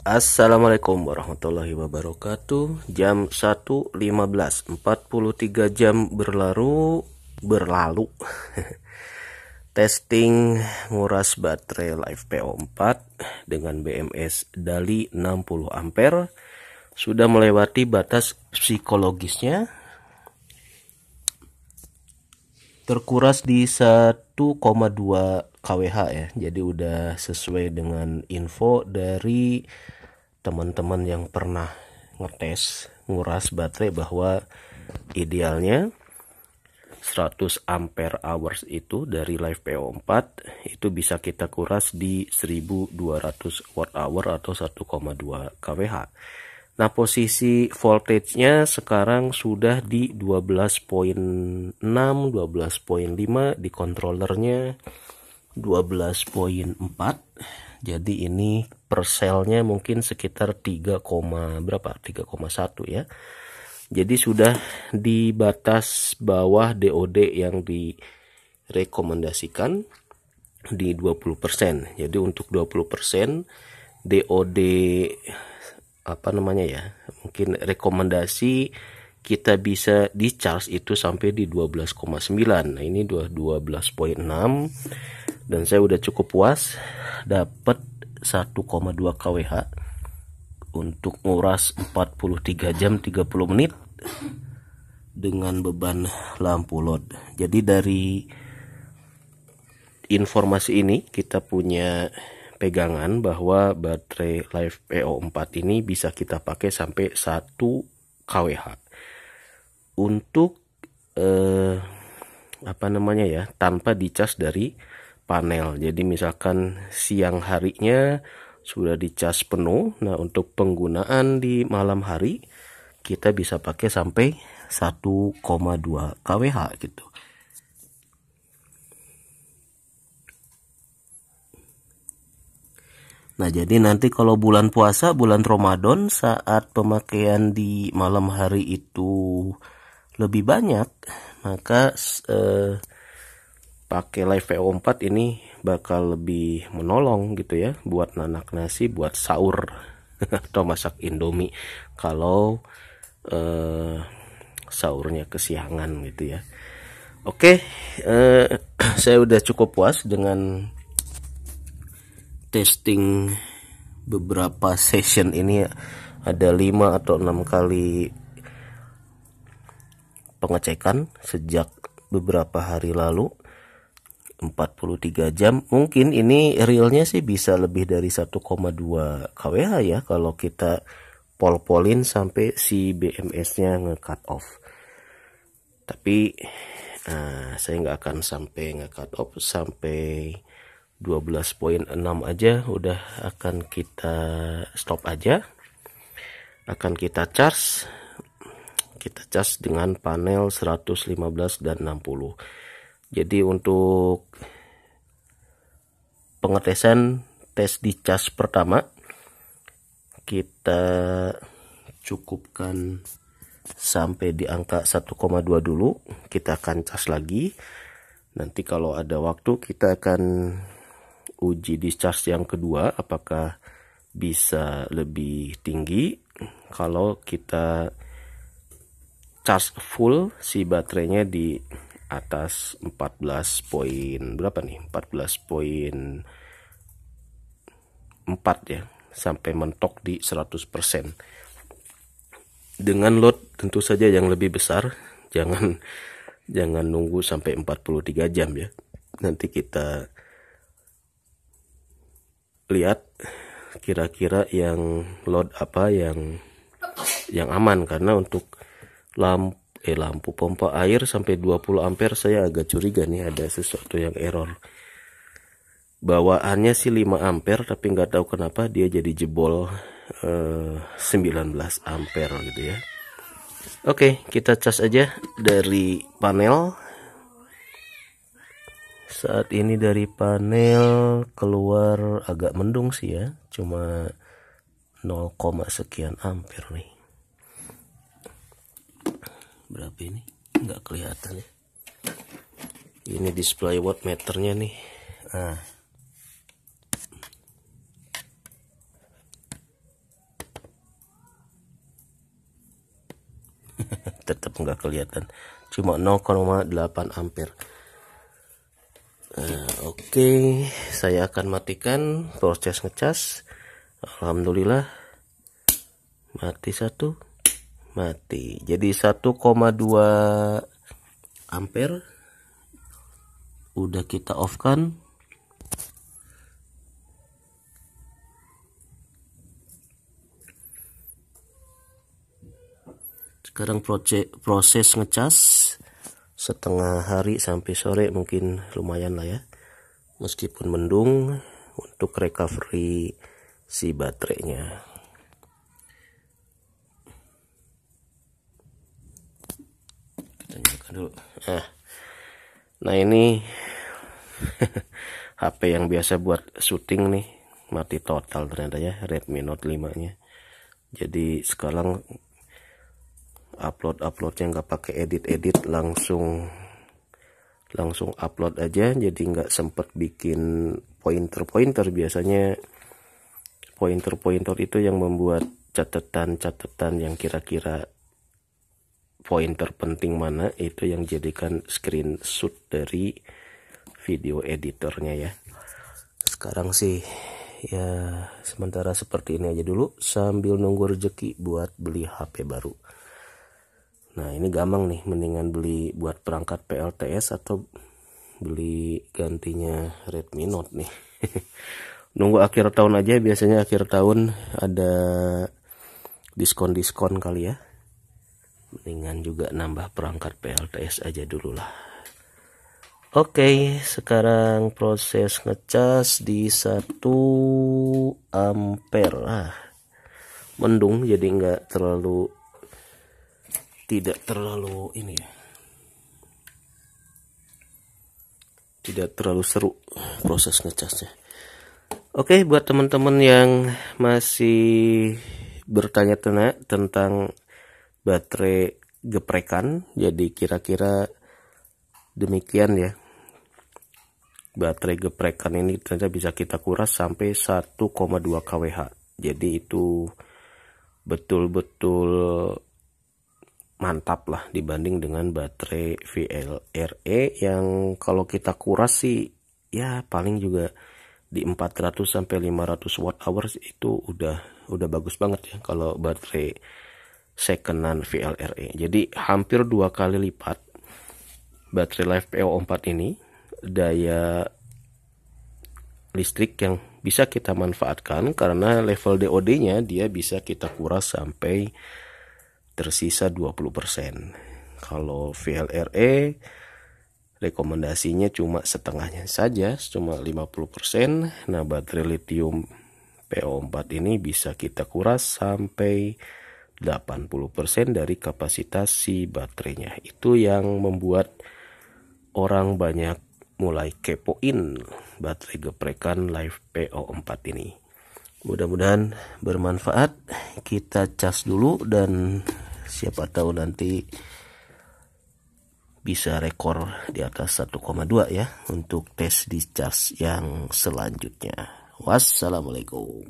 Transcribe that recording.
Assalamualaikum warahmatullahi wabarakatuh. Jam 1.15, 43 jam berlalu. Testing nguras baterai Live PO4 dengan BMS Dali 60 ampere. Sudah melewati batas psikologisnya. Terkuras di 1,2 kWh ya. Jadi udah sesuai dengan info dari teman-teman yang pernah ngetes nguras baterai bahwa idealnya 100 ampere hours itu dari Live PO4 itu bisa kita kuras di 1200 watt hour atau 1,2 kWh. Nah, posisi voltage-nya sekarang sudah di 12.6, 12.5, di controllernya 12.4. Jadi ini per selnya mungkin sekitar 3, berapa? 3,1 ya. Jadi sudah di batas bawah DOD yang direkomendasikan di 20%. Jadi untuk 20% DOD mungkin rekomendasi kita bisa di charge itu sampai di 12,9. Nah, ini 12.6 dan saya udah cukup puas dapat 1,2 kWh untuk nguras 43 jam 30 menit dengan beban lampu LED. Jadi dari informasi ini kita punya pegangan bahwa baterai Live PO4 ini bisa kita pakai sampai 1 kWh untuk tanpa dicas dari panel. Jadi misalkan siang harinya sudah dicas penuh, nah untuk penggunaan di malam hari kita bisa pakai sampai 1,2 kWh gitu. Nah, jadi nanti kalau bulan puasa, bulan Ramadan, saat pemakaian di malam hari itu lebih banyak, maka pakai Live PO4 ini bakal lebih menolong gitu ya, buat nanak nasi, buat sahur atau masak Indomie kalau sahurnya kesiangan gitu ya. Oke, saya udah cukup puas dengan testing beberapa session ini. Ada 5 atau 6 kali pengecekan sejak beberapa hari lalu, 43 jam. Mungkin ini realnya sih bisa lebih dari 1,2 kWh ya kalau kita pol-polin sampai si BMS-nya nge-cut off. Tapi saya nggak akan sampai nge-cut off, sampai 12.6 aja udah akan kita stop aja. Akan kita charge dengan panel 115 dan 60. Jadi untuk pengetesan tes di cas pertama kita cukupkan sampai di angka 1,2 dulu. Kita akan cas lagi. Nanti kalau ada waktu kita akan uji discharge yang kedua apakah bisa lebih tinggi kalau kita charge full si baterainya di atas 14.4 ya, sampai mentok di 100% dengan load tentu saja yang lebih besar. Jangan nunggu sampai 43 jam ya. Nanti kita lihat kira-kira yang load apa yang aman, karena untuk lampu pompa air sampai 20 ampere saya agak curiga nih, ada sesuatu yang error. Bawaannya sih 5 ampere tapi nggak tahu kenapa dia jadi jebol 19 ampere gitu ya. Oke, kita cas aja dari panel. Saat ini dari panel keluar agak mendung sih ya, cuma 0, sekian ampere nih. Berapa ini? Nggak kelihatan ya. Ini display wattmeternya nih. Nah, tetap nggak kelihatan, cuma 0,8 ampere. Oke, saya akan matikan proses ngecas. Alhamdulillah mati satu, mati. Jadi 1,2 ampere udah kita off kan. Sekarang proses ngecas setengah hari sampai sore mungkin lumayan lah ya, meskipun mendung, untuk recovery si baterainya. Kita nyalakan dulu. Nah ini HP yang biasa buat syuting nih mati total ternyata ya, Redmi Note 5 nya. Jadi sekarang uploadnya nggak pakai edit langsung upload aja, jadi nggak sempet bikin pointer. Biasanya pointer itu yang membuat catatan yang kira-kira pointer penting mana, itu yang jadikan screenshot dari video editornya ya. Sekarang sih ya sementara seperti ini aja dulu sambil nunggu rezeki buat beli HP baru. Nah ini gampang nih, mendingan beli buat perangkat PLTS atau beli gantinya Redmi Note nih. Nunggu akhir tahun aja, biasanya akhir tahun ada diskon kali ya. Mendingan juga nambah perangkat PLTS aja dulu lah. Oke, sekarang proses ngecas di 1 ampere. Mendung jadi nggak terlalu, tidak terlalu ini ya, tidak terlalu seru proses ngecasnya. Oke, buat teman-teman yang masih bertanya-tanya tentang baterai geprekan, jadi kira-kira demikian ya. Baterai geprekan ini ternyata bisa kita kuras sampai 1,2 kWh. Jadi itu betul-betul mantap lah dibanding dengan baterai VLRE yang kalau kita kuras sih ya paling juga di 400 sampai 500 watt hours, itu udah bagus banget ya kalau baterai secondan VLRE. Jadi hampir 2 kali lipat baterai LiFePO4 ini daya listrik yang bisa kita manfaatkan, karena level DOD-nya dia bisa kita kuras sampai tersisa 20%. Kalau VLRE rekomendasinya cuma setengahnya saja, cuma 50%. Nah, baterai lithium PO4 ini bisa kita kuras sampai 80% dari kapasitas si baterainya. Itu yang membuat orang banyak mulai kepoin baterai geprekan LiFePO4 ini. Mudah-mudahan bermanfaat. Kita cas dulu dan siapa tahu nanti bisa rekor di atas 1,2 ya untuk tes di cas yang selanjutnya. Wassalamualaikum.